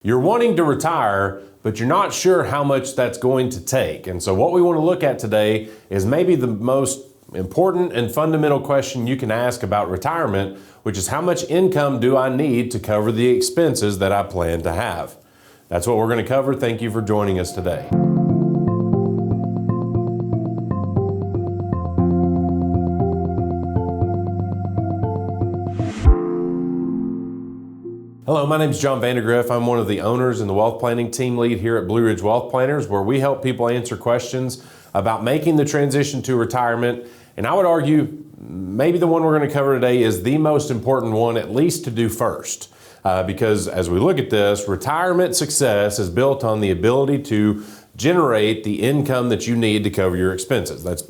You're wanting to retire, but you're not sure how much that's going to take. And so what we want to look at today is maybe the most important and fundamental question you can ask about retirement, which is how much income do I need to cover the expenses that I plan to have? That's what we're going to cover. Thank you for joining us today. Hello, my name is John Vandergriff. I'm one of the owners and the wealth planning team lead here at Blue Ridge Wealth Planners, where we help people answer questions about making the transition to retirement. And I would argue maybe the one we're going to cover today is the most important one, at least to do first. Because as we look at this, retirement success is built on the ability to generate the income that you need to cover your expenses. That's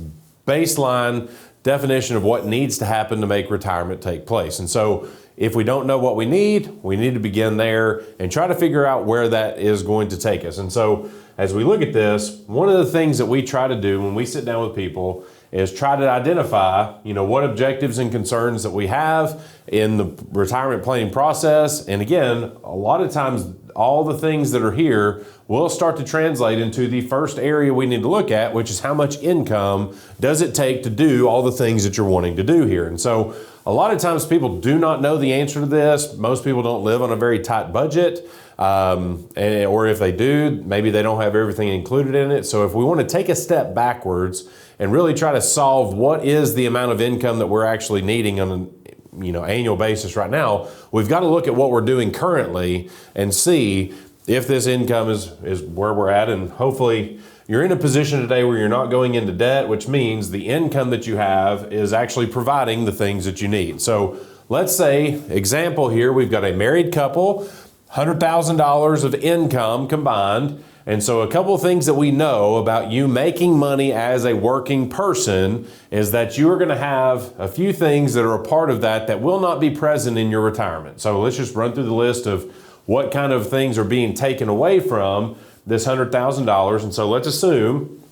baseline definition of what needs to happen to make retirement take place. And so if we don't know what we need to begin there and try to figure out where that is going to take us. And so as we look at this, one of the things that we try to do when we sit down with people is try to identify, what objectives and concerns that we have in the retirement planning process. And again, a lot of times all the things that are here will start to translate into the first area we need to look at, which is how much income does it take to do all the things that you're wanting to do here. And so a lot of times people do not know the answer to this. Most people don't live on a very tight budget, or if they do, maybe they don't have everything included in it. So if we want to take a step backwards and really try to solve what is the amount of income that we're actually needing on an annual basis right now, we've got to look at what we're doing currently and see if this income is where we're at. And hopefully you're in a position today where you're not going into debt, which means the income that you have is actually providing the things that you need. So let's say, example here, we've got a married couple, $100,000 of income combined. And so a couple of things that we know about you making money as a working person is that you are going to have a few things that are a part of that will not be present in your retirement. So let's just run through the list of what kind of things are being taken away from this $100,000. And so let's assume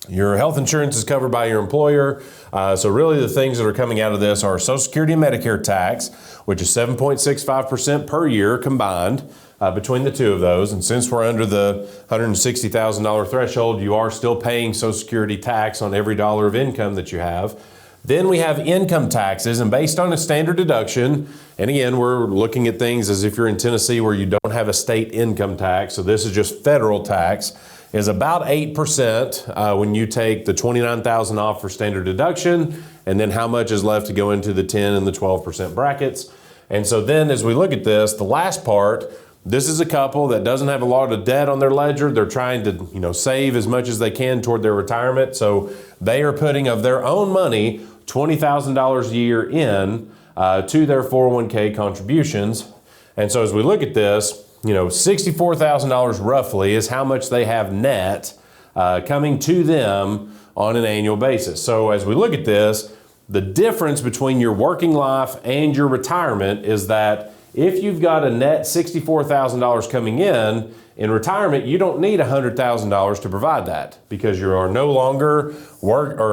your health insurance is covered by your employer. So really the things that are coming out of this are Social Security and Medicare tax, which is 7.65% per year combined between the two of those. And since we're under the $160,000 threshold, you are still paying Social Security tax on every dollar of income that you have. Then we have income taxes, and based on a standard deduction, and again, we're looking at things as if you're in Tennessee where you don't have a state income tax, so this is just federal tax, is about 8% when you take the $29,000 off for standard deduction, and then how much is left to go into the 10 and the 12% brackets. And so then as we look at this, the last part, this is a couple that doesn't have a lot of debt on their ledger. They're trying to, save as much as they can toward their retirement. So they are putting of their own money $20,000 a year in to their 401k contributions. And so as we look at this, $64,000 roughly is how much they have net coming to them on an annual basis. So as we look at this, the difference between your working life and your retirement is that if you've got a net $64,000 coming in retirement, you don't need $100,000 to provide that because you are no longer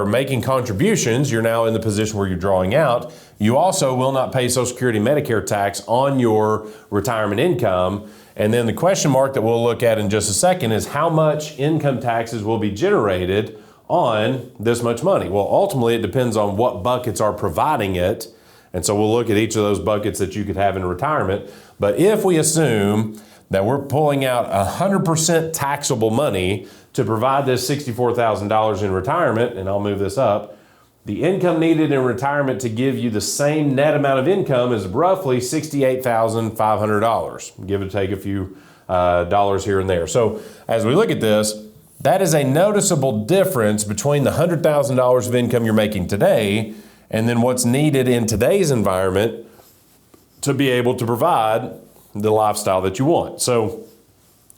making contributions. You're now in the position where you're drawing out. You also will not pay Social Security and Medicare tax on your retirement income. And then the question mark that we'll look at in just a second is how much income taxes will be generated on this much money. Well, ultimately, it depends on what buckets are providing it. And so we'll look at each of those buckets that you could have in retirement. But if we assume that we're pulling out 100% taxable money to provide this $64,000 in retirement, and I'll move this up, the income needed in retirement to give you the same net amount of income is roughly $68,500, give or take a few dollars here and there. So as we look at this, that is a noticeable difference between the $100,000 of income you're making today and then what's needed in today's environment to be able to provide the lifestyle that you want. So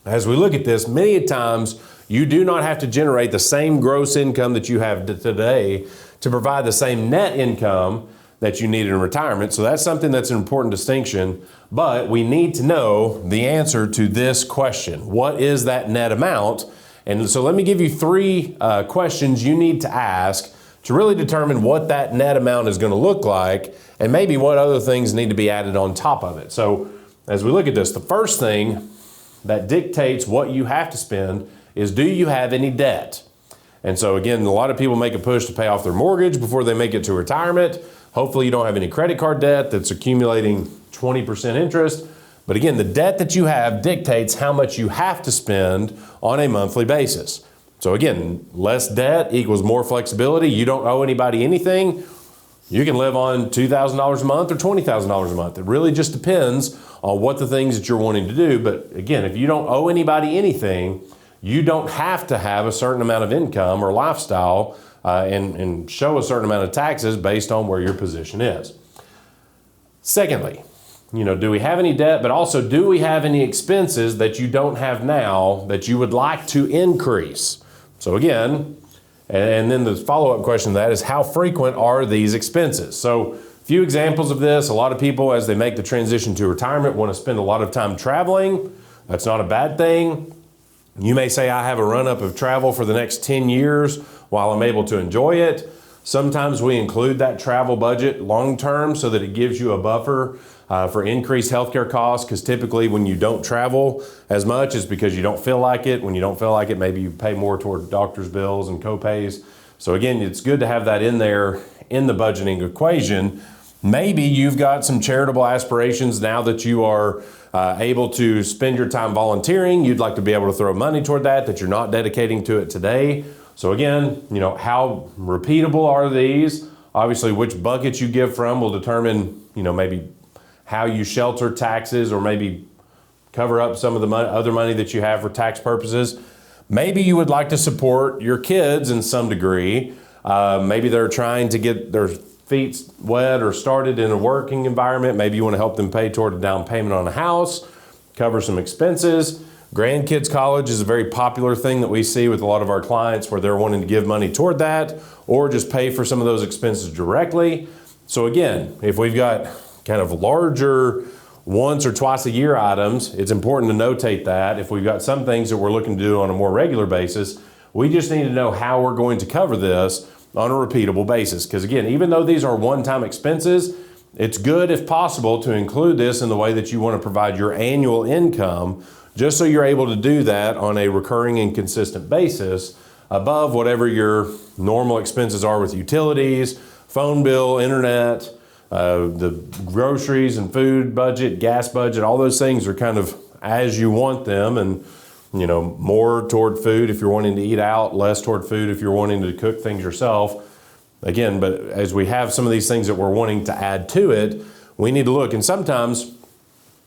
as we look at this, many times you do not have to generate the same gross income that you have today to provide the same net income that you need in retirement. So that's something that's an important distinction, but we need to know the answer to this question. What is that net amount? And so let me give you three questions you need to ask to really determine what that net amount is going to look like and maybe what other things need to be added on top of it. So as we look at this, the first thing that dictates what you have to spend is, do you have any debt? And so again, a lot of people make a push to pay off their mortgage before they make it to retirement. Hopefully you don't have any credit card debt that's accumulating 20% interest. But again, the debt that you have dictates how much you have to spend on a monthly basis. So again, less debt equals more flexibility. You don't owe anybody anything. You can live on $2,000 a month or $20,000 a month. It really just depends on what the things that you're wanting to do. But again, if you don't owe anybody anything, you don't have to have a certain amount of income or lifestyle and show a certain amount of taxes based on where your position is. Secondly, do we have any debt, but also do we have any expenses that you don't have now that you would like to increase? So again, and then the follow-up question to that is, how frequent are these expenses? So a few examples of this. A lot of people, as they make the transition to retirement, want to spend a lot of time traveling. That's not a bad thing. You may say, I have a run-up of travel for the next 10 years while I'm able to enjoy it. Sometimes we include that travel budget long-term so that it gives you a buffer for increased healthcare costs, because typically when you don't travel as much, it's because you don't feel like it. When you don't feel like it, maybe you pay more toward doctor's bills and co-pays. So again, it's good to have that in there in the budgeting equation. Maybe you've got some charitable aspirations now that you are able to spend your time volunteering. You'd like to be able to throw money toward that you're not dedicating to it today. So again, how repeatable are these? Obviously, which bucket you give from will determine, maybe how you shelter taxes or maybe cover up some of the other money that you have for tax purposes. Maybe you would like to support your kids in some degree. Maybe they're trying to get their feet wet or started in a working environment. Maybe you want to help them pay toward a down payment on a house, cover some expenses. Grandkids college is a very popular thing that we see with a lot of our clients, where they're wanting to give money toward that or just pay for some of those expenses directly. So again, if we've got kind of larger once or twice a year items, it's important to notate that. If we've got some things that we're looking to do on a more regular basis, we just need to know how we're going to cover this on a repeatable basis. Because again, even though these are one-time expenses, it's good, if possible, to include this in the way that you want to provide your annual income, just so you're able to do that on a recurring and consistent basis above whatever your normal expenses are with utilities, phone bill, internet, the groceries and food budget, gas budget. All those things are kind of as you want them, and more toward food if you're wanting to eat out, less toward food if you're wanting to cook things yourself. Again, but as we have some of these things that we're wanting to add to it, we need to look. And sometimes,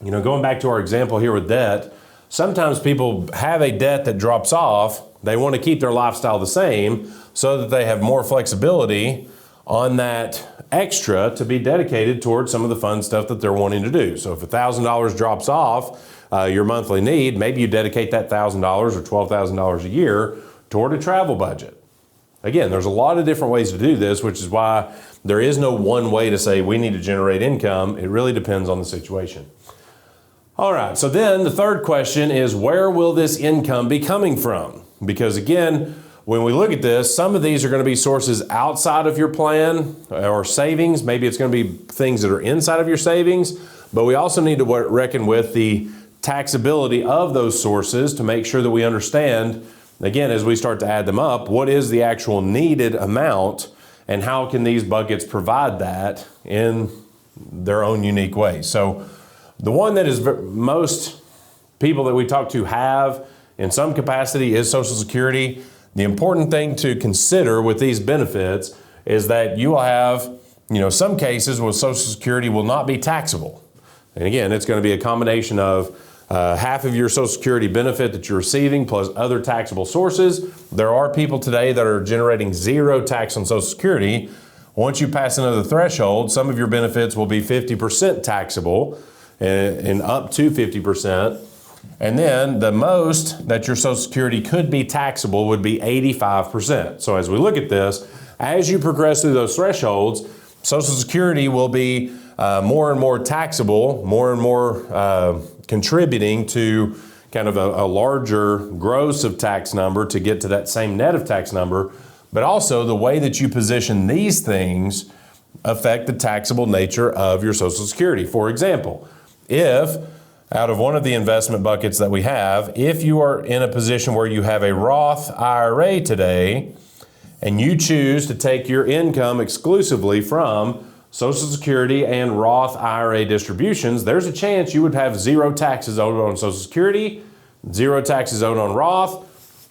going back to our example here with debt, sometimes people have a debt that drops off. They want to keep their lifestyle the same so that they have more flexibility on that extra to be dedicated towards some of the fun stuff that they're wanting to do. So if $1,000 drops off your monthly need, maybe you dedicate that $1,000 or $12,000 a year toward a travel budget. Again, there's a lot of different ways to do this, which is why there is no one way to say we need to generate income. It really depends on the situation. All right, so then the third question is, where will this income be coming from? Because again, when we look at this, some of these are going to be sources outside of your plan or savings. Maybe it's going to be things that are inside of your savings, but we also need to reckon with the taxability of those sources to make sure that we understand, again, as we start to add them up, what is the actual needed amount and how can these buckets provide that in their own unique way. So the one that is most people that we talk to have in some capacity is Social Security. The important thing to consider with these benefits is that you will have, some cases where Social Security will not be taxable. And again, it's going to be a combination of half of your Social Security benefit that you're receiving plus other taxable sources. There are people today that are generating zero tax on Social Security. Once you pass another threshold, some of your benefits will be 50% taxable and up to 50%. And then the most that your Social Security could be taxable would be 85%. So as we look at this, as you progress through those thresholds, Social Security will be more and more taxable, more and more contributing to kind of a larger gross of tax number to get to that same net of tax number. But also the way that you position these things affect the taxable nature of your Social Security. For example, if out of one of the investment buckets that we have, if you are in a position where you have a Roth IRA today and you choose to take your income exclusively from Social Security and Roth IRA distributions, there's a chance you would have zero taxes owed on Social Security, zero taxes owed on Roth.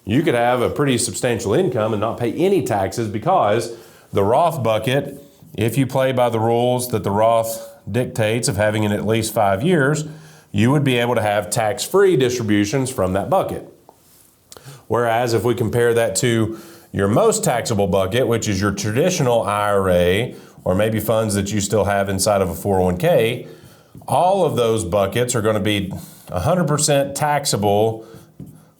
You could have a pretty substantial income and not pay any taxes, because the Roth bucket, if you play by the rules that the Roth dictates of having it at least 5 years, you would be able to have tax-free distributions from that bucket. Whereas if we compare that to your most taxable bucket, which is your traditional IRA, or maybe funds that you still have inside of a 401k, all of those buckets are going to be 100% taxable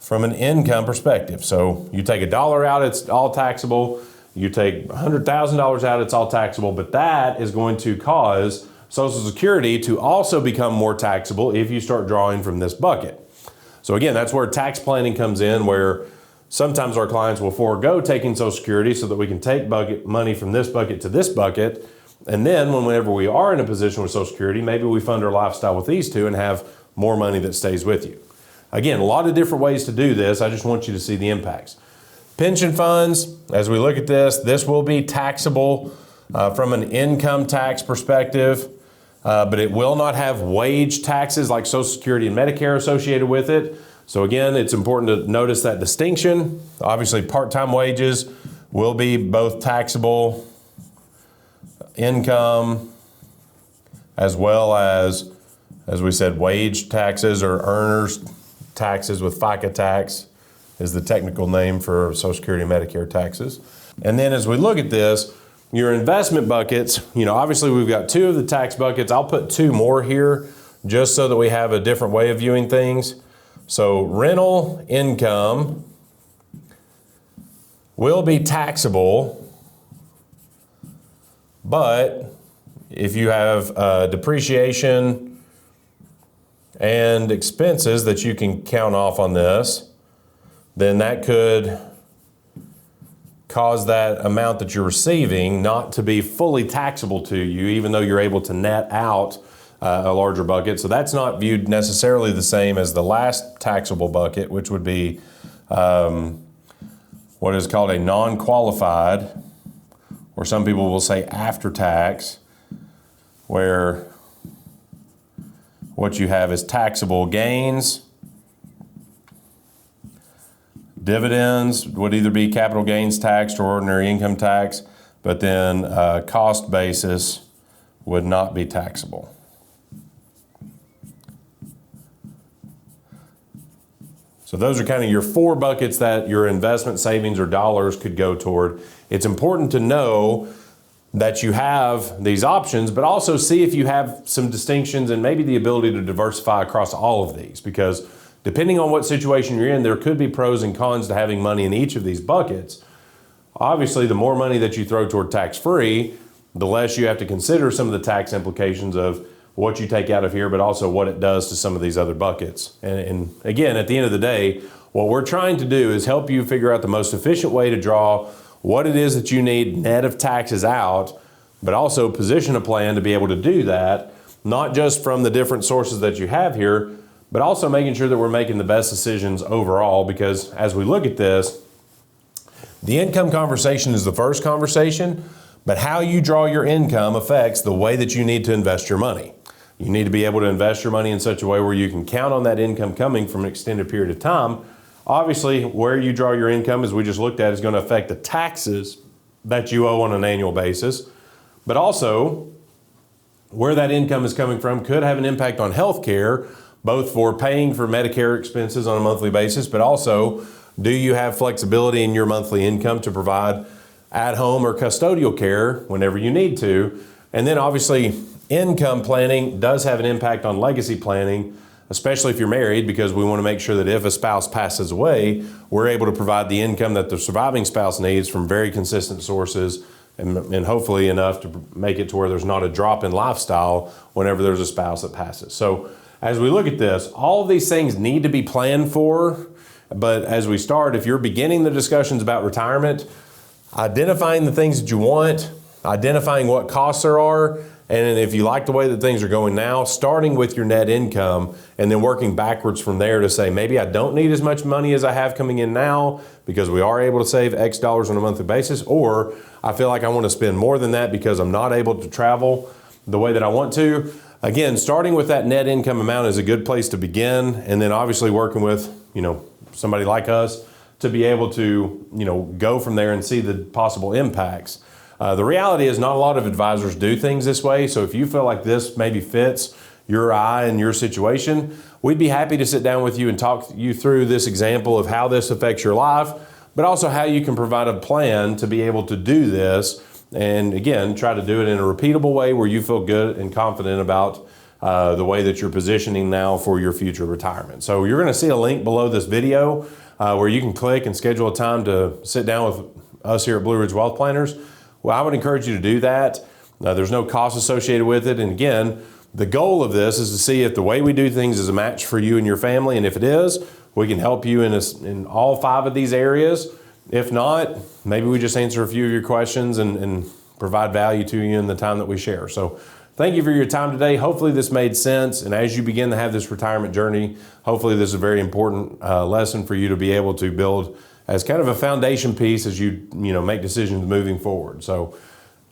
from an income perspective. So you take $1 out, it's all taxable. You take $100,000 out, it's all taxable, but that is going to cause Social Security to also become more taxable if you start drawing from this bucket. So again, that's where tax planning comes in, where sometimes our clients will forego taking Social Security so that we can take money from this bucket to this bucket. And then whenever we are in a position with Social Security, maybe we fund our lifestyle with these two and have more money that stays with you. Again, a lot of different ways to do this. I just want you to see the impacts. Pension funds, as we look at this will be taxable from an income tax perspective. But it will not have wage taxes like Social Security and Medicare associated with it. So again, it's important to notice that distinction. Obviously, part-time wages will be both taxable income as well as we said, wage taxes or earners taxes with FICA tax is the technical name for Social Security and Medicare taxes. And then as we look at this, your investment buckets, obviously we've got two of the tax buckets. I'll put two more here just so that we have a different way of viewing things. So rental income will be taxable, but if you have depreciation and expenses that you can count off on this, then that could cause that amount that you're receiving not to be fully taxable to you, even though you're able to net out a larger bucket. So that's not viewed necessarily the same as the last taxable bucket, which would be what is called a non-qualified, or some people will say after tax, where what you have is taxable gains. Dividends would either be capital gains taxed or ordinary income tax, but then cost basis would not be taxable. So those are kind of your four buckets that your investment savings or dollars could go toward. It's important to know that you have these options, but also see if you have some distinctions and maybe the ability to diversify across all of these, because depending on what situation you're in, there could be pros and cons to having money in each of these buckets. Obviously, the more money that you throw toward tax-free, the less you have to consider some of the tax implications of what you take out of here, but also what it does to some of these other buckets. And again, at the end of the day, what we're trying to do is help you figure out the most efficient way to draw what it is that you need net of taxes out, but also position a plan to be able to do that, not just from the different sources that you have here, but also making sure that we're making the best decisions overall, because as we look at this, the income conversation is the first conversation, but how you draw your income affects the way that you need to invest your money. You need to be able to invest your money in such a way where you can count on that income coming from an extended period of time. Obviously, where you draw your income, as we just looked at, is going to affect the taxes that you owe on an annual basis, but also where that income is coming from could have an impact on health care, both for paying for Medicare expenses on a monthly basis, but also, do you have flexibility in your monthly income to provide at-home or custodial care whenever you need to? And then obviously, income planning does have an impact on legacy planning, especially if you're married, because we want to make sure that if a spouse passes away, we're able to provide the income that the surviving spouse needs from very consistent sources, and hopefully enough to make it to where there's not a drop in lifestyle whenever there's a spouse that passes. So as we look at this, all of these things need to be planned for, but as we start, if you're beginning the discussions about retirement, identifying the things that you want, identifying what costs there are, And if you like the way that things are going now, starting with your net income and then working backwards from there to say, maybe I don't need as much money as I have coming in now because we are able to save X dollars on a monthly basis, or I feel like I want to spend more than that because I'm not able to travel the way that I want to. Again, starting with that net income amount is a good place to begin, and then obviously working with, somebody like us to be able to, go from there and see the possible impacts. The reality is not a lot of advisors do things this way, so if you feel like this maybe fits your eye and your situation, we'd be happy to sit down with you and talk you through this example of how this affects your life, but also how you can provide a plan to be able to do this, and again, try to do it in a repeatable way where you feel good and confident about the way that you're positioning now for your future retirement. So you're going to see a link below this video where you can click and schedule a time to sit down with us here at Blue Ridge Wealth Planners. Well, I would encourage you to do that. There's no cost associated with it. And again, the goal of this is to see if the way we do things is a match for you and your family. And if it is, we can help you in all 5 of these areas. If not, maybe we just answer a few of your questions and provide value to you in the time that we share. So thank you for your time today. Hopefully this made sense. And as you begin to have this retirement journey, hopefully this is a very important lesson for you to be able to build as kind of a foundation piece as you make decisions moving forward. So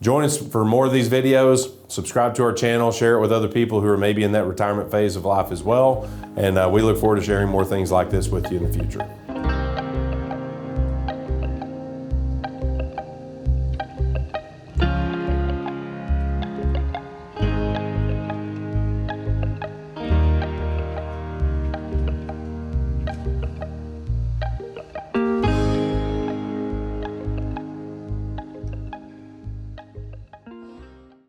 join us for more of these videos. Subscribe to our channel, share it with other people who are maybe in that retirement phase of life as well. And we look forward to sharing more things like this with you in the future.